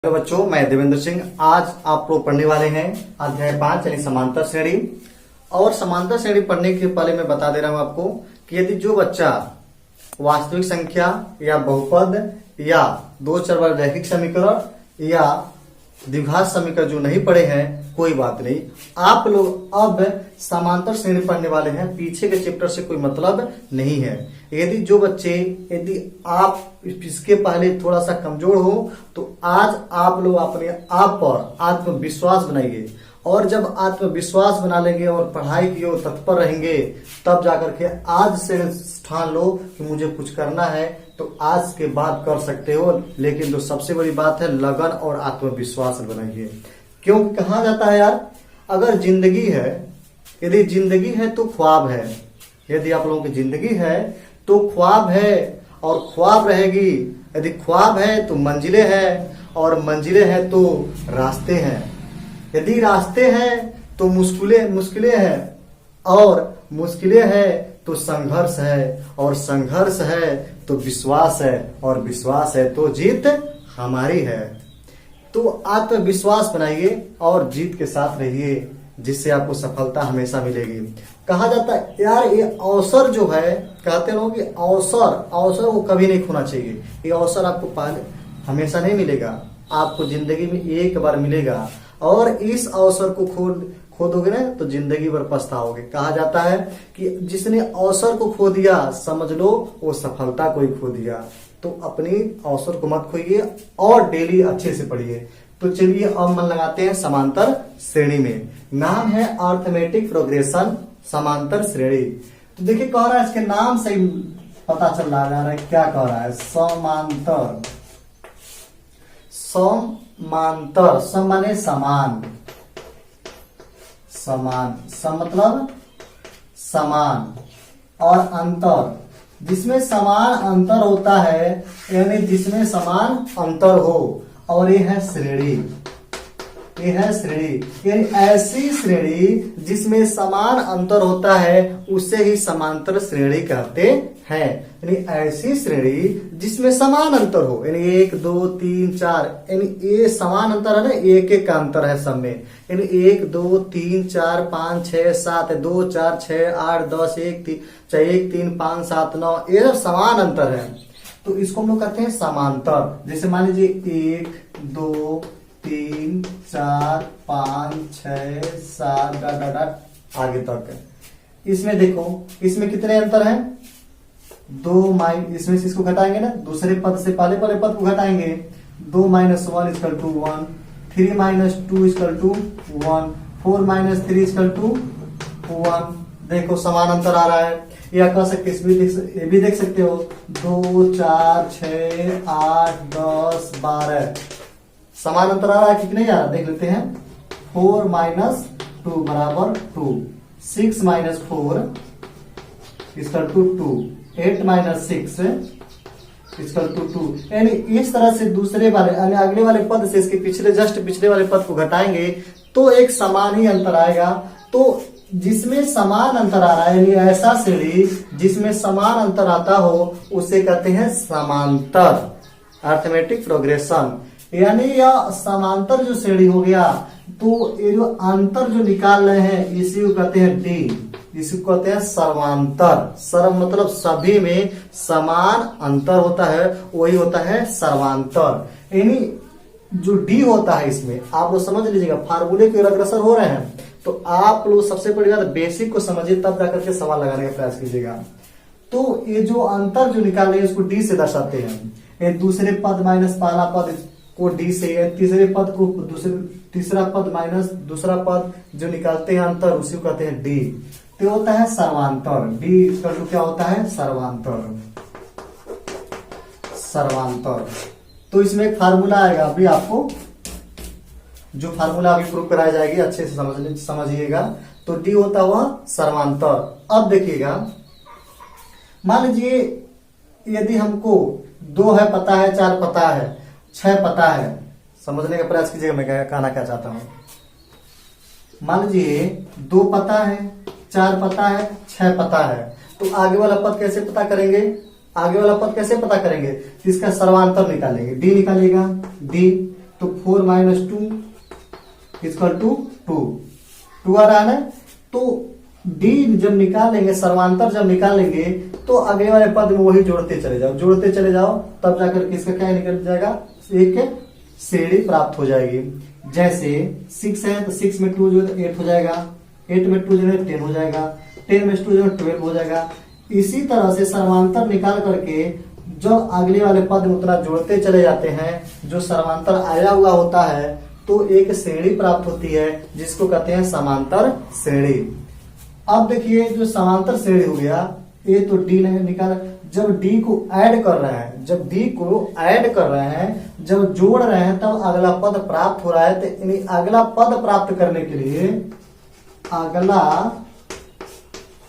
Hello बच्चों, मैं देवेंद्र सिंह। आज आप लोग पढ़ने वाले हैं अध्याय 5 यानी समांतर श्रेणी। और समांतर श्रेणी पढ़ने के पहले मैं बता दे रहा हूं आपको कि यदि जो बच्चा वास्तविक संख्या या बहुपद या दो चर वाले रैखिक समीकरण या द्विघात समीकरण जो नहीं पढ़े हैं, कोई बात नहीं, आप लोग अब समांतर श्रेणी पढ़ने वाले हैं। पीछे के चैप्टर से कोई मतलब नहीं है। यदि आप इसके पहले थोड़ा सा कमजोर हो तो आज आप लोग अपने आप पर आत्मविश्वास बनाइए, और जब आत्मविश्वास बना लेंगे और पढ़ाई की ओर तत्पर रहेंगे, तब जाकर के आज से ठान लो कि मुझे कुछ करना है तो आज के बाद कर सकते हो। लेकिन जो सबसे बड़ी बात है, लगन और आत्मविश्वास बनाइए। क्योंकि कहा जाता है यार, अगर जिंदगी है, यदि जिंदगी है तो ख्वाब है। यदि आप लोगों की जिंदगी है तो ख्वाब है, और ख्वाब रहेगी। यदि ख्वाब है तो मंजिलें हैं, और मंजिलें हैं तो रास्ते हैं। यदि रास्ते हैं तो मुश्किलें हैं, और मुश्किलें हैं तो संघर्ष है, और संघर्ष है तो विश्वास है, और विश्वास है तो जीत हमारी है। तो आत्मविश्वास बनाइए और जीत के साथ रहिए, जिससे आपको सफलता हमेशा मिलेगी। कहा जाता है यार, ये अवसर जो है, कहते लोग कि अवसर को कभी नहीं खोना चाहिए। ये अवसर आपको पहले हमेशा नहीं मिलेगा, आपको जिंदगी में एक बार मिलेगा, और इस अवसर को खो दोगे ना तो जिंदगी भर पछताओगे। कहा जाता है कि जिसने अवसर को खो दिया, समझ लो वो सफलता को ही खो दिया। तो अपनी अवसर को मत खोइए और डेली अच्छे से पढ़िए। तो चलिए अब मन लगाते हैं समांतर श्रेणी में। नाम है अर्थमेटिक प्रोग्रेशन, समांतर श्रेणी। तो देखिए कह रहा है, इसके नाम से ही पता चल रहा है क्या कह रहा है। समांतर, समांतर, सम माने समान, समान, सम मतलब समान, और अंतर, जिसमें समान अंतर होता है, यानी जिसमें समान अंतर हो, और ये है श्रेणी। ये है श्रेणी, यानी ऐसी श्रेणी जिसमें समान अंतर होता है उसे ही समांतर श्रेणी कहते हैं। यानी ऐसी श्रेणी जिसमें समान अंतर हो, यानी 1 2 3 4, यानी ये समान अंतर है ना, एक एक का अंतर है सब में। यानी 1 2 3 4 5 6 7 2 4 6 8 10 1 3 5 7 9, ये सब समान अंतर है। तो इसको हम लोग कहते हैं समांतर। जैसे मान लीजिए 1 2 3 4 5 6 7 डॉट आगे तक। इसमें देखो, इसमें कितने अंतर हैं? 2 इसमें से इसको घटाएंगे ना, दूसरे पद से पहले पद को घटाएंगे। 2 - 1 = 1, 3 - 2 = 1, 4 - 3 = 1। देखो समान अंतर आ रहा है। या कह सकते, ये भी देख सकते हो, 2 4 6 8 10 12 समान अंतर आ रहा है कि नहीं आ रहा, देख लेते हैं। 4 - 2 = 2, 6 - 4 = 2, 8 - 6 = 2। यानी इस तरह से दूसरे वाले यानी अगले वाले पद से इसके पिछले वाले पद को घटाएंगे तो एक समान ही अंतर आएगा। तो जिसमें समान अंतर आ रहा है, यानी ऐसा श्रेणी जिसमें समान अंतर आता हो उसे कहते हैं समांतर, अर्थमेटिक प्रोग्रेशन। यानी यह समांतर जो श्रेणी हो गया, तो ये जो अंतर जो निकाल रहे हैं इसी को कहते हैं डी, इसको कहते हैं सर्वांतर। सर्व मतलब सभी में समान अंतर होता है, वही होता है सर्वांतर। यानी जो डी होता है, इसमें आप लोग समझ लीजिएगा, फार्मूले के अग्रसर हो रहे हैं तो आप लोग सबसे पहली बात बेसिक को समझिए, तब जाकर के सवाल लगाने का प्रयास कीजिएगा। तो ये जो अंतर जो निकाल रहे हैं इसको डी से दर्शाते हैं। ये दूसरे पद माइनस पहला पद को डी से, तीसरे पद को तीसरा पद माइनस दूसरा पद जो निकालते हैं अंतर, उसी को कहते हैं डी। तो होता है सर्वांतर। डी का जो क्या होता है, सर्वांतर, सर्वांतर। तो इसमें एक फार्मूला आएगा, अभी आपको जो फार्मूला अभी प्रूव कराया जाएगी, अच्छे से समझिएगा। तो डी होता हुआ सर्वांतर। अब देखिएगा, मान लीजिए यदि हमको 2 है पता है, 4 पता है, 6 पता है, समझने का प्रयास कीजिएगा मैं कहना क्या चाहता हूं। मान लीजिए 2 पता है, 4 पता है, 6 पता है, तो आगे वाला पद कैसे पता करेंगे? इसका सर्वांतर निकालेंगे, डी निकालेगा, डी तो 4 माइनस 2 इक्वल टू 2 आ रहा है ना। तो डी जब निकालेंगे, सर्वांतर जब निकालेंगे तो अगले वाले पद में वही जोड़ते चले जाओ, तब जाकर किसका क्या निकल जाएगा, एक श्रेणी प्राप्त हो जाएगी। जैसे 6 है तो 6 में 2 जो 8 हो जाएगा, 8 में 2 जो 10 हो जाएगा, 10 में 2 जो 12 हो जाएगा। इसी तरह से सर्वांतर निकाल करके जब अगले वाले पद में उतना जोड़ते चले जाते हैं, जो सर्वांतर आया हुआ होता है तो एक श्रेणी प्राप्त होती है जिसको कहते हैं समांतर श्रेणी। अब देखिए जो समांतर श्रेणी हो गया, ये तो डी ने निकाला। जब डी को ऐड कर रहे हैं, जब जोड़ रहे हैं तब अगला पद प्राप्त हो रहा है। तो अगला पद प्राप्त करने के लिए, अगला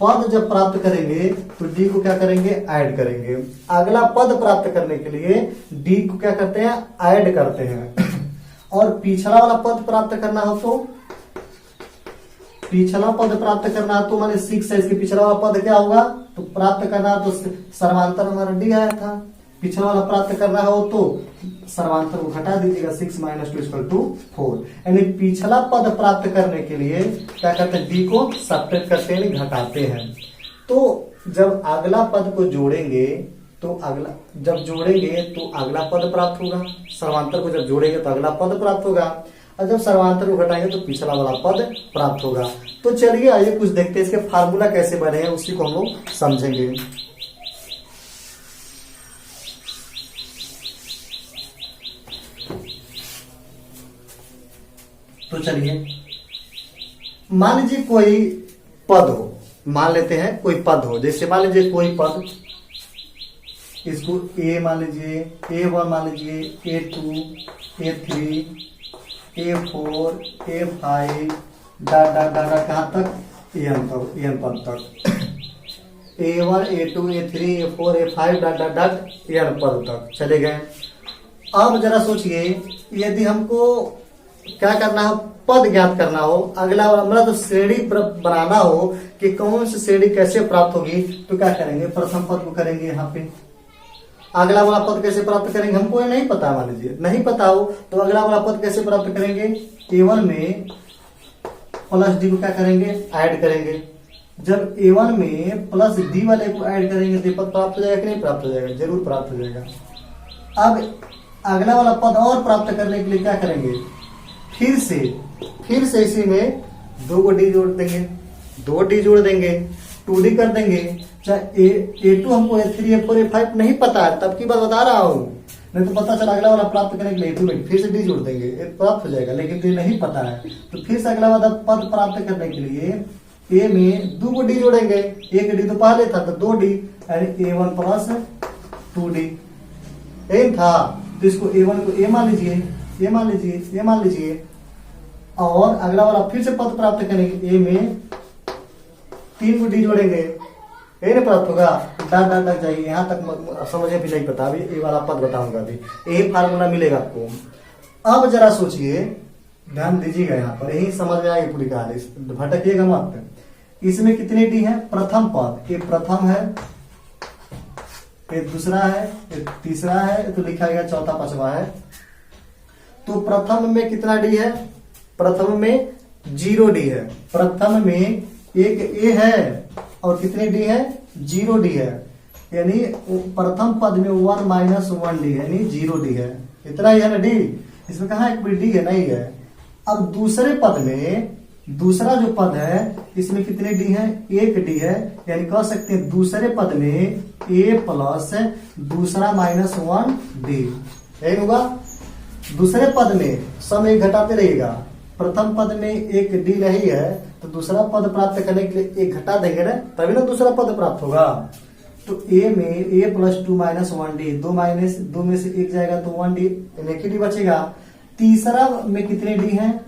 पद जब प्राप्त करेंगे तो डी को क्या करेंगे, ऐड करेंगे। अगला पद प्राप्त करने के लिए डी को क्या करते हैं, ऐड करते हैं। और पिछला वाला पद प्राप्त करना हो तो, माने 6 है, इसके पिछला वाला पद क्या होगा, तो प्राप्त करना तो सर्वांतर हमारा डी आया था। पिछला वाला प्राप्त करना हो तो सर्वांतर को घटा दीजिएगा, 6 माइनस 2 इक्वल टू 4। यानी पिछला पद प्राप्त करने के लिए क्या करते हैं, डी को सब्ट्रैक्ट करते हैं, घटाते हैं। तो जब अगला पद को जोड़ेंगे तो अगला पद प्राप्त होगा। सर्वांतर को जब जोड़ेंगे तो अगला पद प्राप्त होगा, और जब सर्वांतर को घटाएंगे तो पिछला वाला पद प्राप्त होगा। तो चलिए आइए कुछ देखते हैं इसके फार्मूला कैसे बने हैं, उसी को हम लोग समझेंगे। तो चलिए मान लीजिए कोई पद हो, मान लेते हैं कोई पद हो, जैसे मान लीजिए कोई पद, इसको ए मान लीजिए, A1 मान लीजिए, A2, A3, A4, A5 dot dot dot कहां तक, एन पद तक। A1, A2, A3, A4, A5 dot dot dot N पद तक चले गए। अब जरा सोचिए, यदि हमको क्या करना हो, पद ज्ञात करना हो, अगला मतलब तो श्रेणी बनाना हो कि कौन सी श्रेणी कैसे प्राप्त होगी, तो क्या करेंगे, प्रथम पद को करेंगे यहाँ पे। अगला वाला पद कैसे प्राप्त करेंगे, हमको ये नहीं पता, मान लीजिए नहीं पता हो तो अगला वाला पद कैसे प्राप्त करेंगे, A1 में प्लस डी को क्या करेंगे, ऐड करेंगे। जब A1 में प्लस डी वाले को ऐड करेंगे तो पद प्राप्त हो जाएगा कि नहीं प्राप्त हो जाएगा, जरूर प्राप्त हो जाएगा। अब अगला वाला पद और प्राप्त करने के लिए क्या करेंगे, फिर से इसी में 2 को डी जोड़ देंगे, 2 डी जोड़ देंगे, 2D कर देंगे। चाहे A2 हमको A3, A4, A5 नहीं पता है, तब की बात बता रहा हूं, नहीं तो पता चला अगला वाला प्राप्त करने के लिए A2 में फिर से डी जोड़ देंगे, प्राप्त हो जाएगा। लेकिन तो नहीं पता है तो फिर से अगला वाला पद प्राप्त करने के लिए A में 2 को डी जोड़ेंगे, एक डी तो पहले था तो 2D, यानी A1 प्लस 2D एक था, तो इसको A1 को A मान लीजिए, और अगला वाला फिर से पद प्राप्त करेंगे, A में 3 को डी जोड़ेंगे, ये नहीं प्राप्त होगा, डॉट तक जाइए, यहाँ तक समझे भी नहीं पता, अभी ये वाला पद बताऊंगा, अभी यही फार्मूला मिलेगा आपको। अब जरा सोचिए, ध्यान दीजिएगा, यहाँ पर यही समझ में आएगी पूरी कहानी, भटकिएगा मत। इसमें कितने डी है, प्रथम पद, ये प्रथम है, ये दूसरा है, ये तीसरा है, तो लिखा गया चौथा पांचवा है। तो प्रथम में कितना डी है, प्रथम में 0 डी है, प्रथम में एक ए है और कितने डी है, 0 डी है, यानी प्रथम पद में 1 माइनस 1 डी है, यानी 0 डी है, इतना ही है ना डी, इसमें कहा एक भी डी है, नहीं है। अब दूसरे पद में, दूसरा जो पद है इसमें कितने डी है, 1 डी है, यानी कह सकते हैं दूसरे पद में a प्लस दूसरा माइनस 1 डी, यही होगा। दूसरे पद में सम एक घटाते रहेगा, प्रथम पद में एक डी नहीं है तो दूसरा पद प्राप्त करने के लिए एक घटा देंगे ना, तभी ना दूसरा पद प्राप्त होगा। तो a में a प्लस 2 माइनस 1 डी, 2 में से एक जाएगा तो 1 डी, एक ही डी बचेगा। तीसरा में कितने डी है, a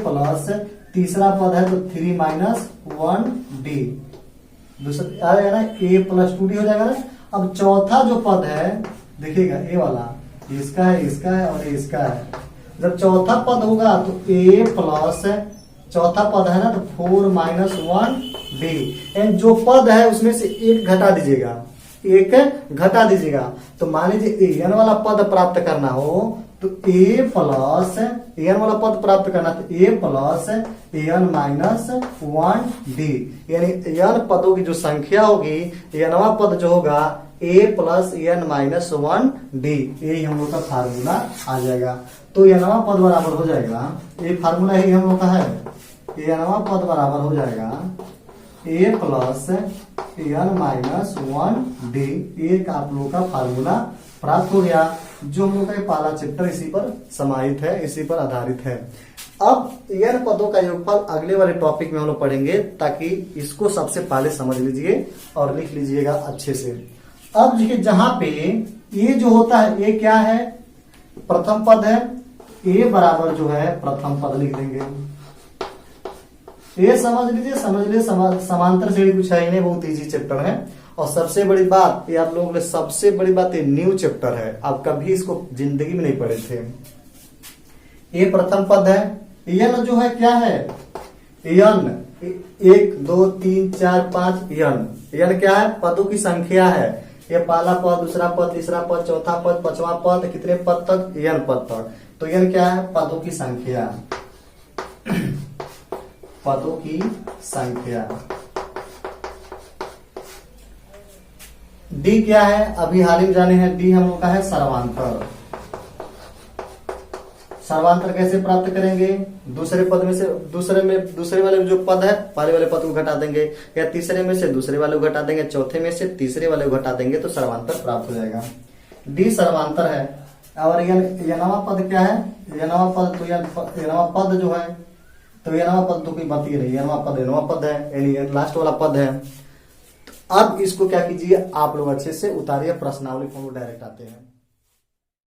प्लस तीसरा पद है तो 3 माइनस 1 डी, दूसरा आ जाएगा ना, a प्लस 2 डी हो जाएगा ना। अब चौथा जो पद है देखिएगा, ए वाला इसका है, इसका है और इसका है। जब चौथा पद होगा तो a प्लस चौथा पद है ना तो 4 माइनस 1 डी, एंड जो पद है उसमें से एक घटा दीजिएगा, एक घटा दीजिएगा। तो मान लीजिए एन वाला पद प्राप्त करना हो तो ए प्लस एन वाला पद प्राप्त करना, तो ए प्लस एन माइनस 1d, यानी एन पदों की जो संख्या होगी, एनवा पद जो होगा ए प्लस एन माइनस 1d, यही हम लोग का फार्मूला आ जाएगा। तो एनवा पद बराबर हो जाएगा, ये फार्मूला ही हम लोग का है, एनवा पद बराबर हो जाएगा ए प्लस एन माइनस 1d, एक आप लोग का फार्मूला प्राप्त हो गया, जो हम लोग का पहला चैप्टर इसी पर समाहित है, इसी पर आधारित है। अब एन पदों का योगफल अगले वाले टॉपिक में हम लोग पढ़ेंगे, ताकि इसको सबसे पहले समझ लीजिए और लिख लीजिएगा अच्छे से। अब देखिए जहां पे ये जो होता है, ये क्या है, प्रथम पद है, ए बराबर जो है प्रथम पद लिख देंगे। ये समझ लीजिए, समांतर श्रेणी कुछ है ही नहीं, बहुत इजी चैप्टर है। और सबसे बड़ी बात, ये आप लोगों के लिए सबसे बड़ी बात, ये न्यू चैप्टर है, आप कभी इसको जिंदगी में नहीं पढ़े थे। ये प्रथम पद है, यन जो है क्या है, यन 1 2 3 4 5, यन क्या है, पदों की संख्या है। ये पहला पद, दूसरा पद, तीसरा पद, चौथा पद, पांचवा पद, कितने पद तक, यन पद तक। तो यन क्या है, पदों की संख्या, पदों की संख्या। डी क्या है, अभी हाल ही में जाने हैं, डी हम लोग का है सर्वांतर। सर्वांतर कैसे प्राप्त करेंगे, दूसरे पद में से दूसरे वाले जो पद है, पहले वाले पद को घटा देंगे, या तीसरे में से दूसरे वाले को घटा देंगे, चौथे में से तीसरे वाले को घटा देंगे, तो सर्वांतर प्राप्त हो जाएगा। डी सर्वांतर है। और यनवा पद क्या है, यनवा पद, तो यनवा पद जो है, तो यनवा पद तो कोई बात ही नहीं, यनवा पद है, यानी लास्ट वाला पद है। अब इसको क्या कीजिए, आप लोग अच्छे से उतारिए, प्रश्नावली को डायरेक्ट आते हैं।